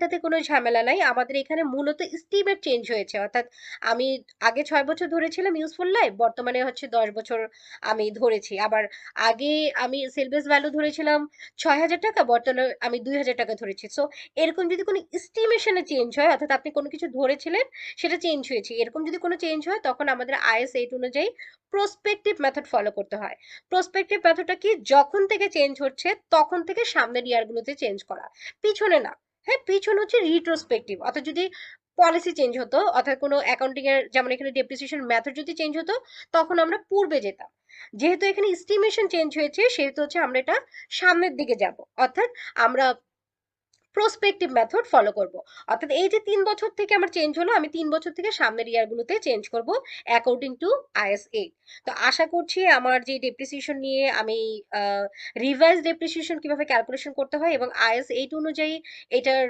টাতে কোনো ঝামেলা নাই। আমাদের এখানে মূলত এস্টিমেট চেঞ্জ হয়েছে। অর্থাৎ আমি আগে ৬ বছর ধরেছিলাম ইউজফুল লাইফ, বর্তমানে হচ্ছে ১০ বছর আমি ধরেছি। আবার আগে আমি সেল বেস ভ্যালু ধরেছিলাম ৳৬,০০০, বর্তমানে আমি ৳২,০০০ ধরেছি। সো এরকম যদি কোনো এস্টিমেশন এ চেঞ্জ হয়, অর্থাৎ আপনি কোনো কিছু ধরেছিলেন সেটা চেঞ্জ হয়েছে। এরকম যদি কোনো চেঞ্জ হয় তখন আমাদের IAS 8 অনুযায়ী প্রসপেক্টিভ মেথড ফলো করতে হয়। প্রসপেক্টিভ মেথডটা কি? যখন থেকে চেঞ্জ হচ্ছে তখন থেকে সামনের ইয়ারগুলোতে চেঞ্জ করা, পিছনে না। হ্যাঁ, পিছন হচ্ছে রিট্রোস্পেক্টিভ। অর্থাৎ যদি পলিসি চেঞ্জ হতো, অর্থাৎ কোনো অ্যাকাউন্টিং এর যেমন এখানে ডেপ্রিসিয়েশন মেথড যদি চেঞ্জ হতো তখন আমরা পূর্বে যেতাম। যেহেতু এখানে এস্টিমেশন চেঞ্জ হয়েছে সেহেতু হচ্ছে আমরা এটা সামনের দিকে যাব, অর্থাৎ আমরা প্রসপেক্টিভ মেথড ফলো করব। অর্থাৎ এই যে 3 বছর থেকে আমার চেঞ্জ হলো, আমি 3 বছর থেকে সামনের ইয়ারগুলোতে চেঞ্জ করব অ্যাকর্ডিং টু IAS 8। তো আশা করছি আমার যে ডেপ্রিসিয়েশন নিয়ে আমি রিভাইজ ডেপ্রিসিয়েশন কিভাবে ক্যালকুলেশন করতে হয় এবং IAS 8 অনুযায়ী এটার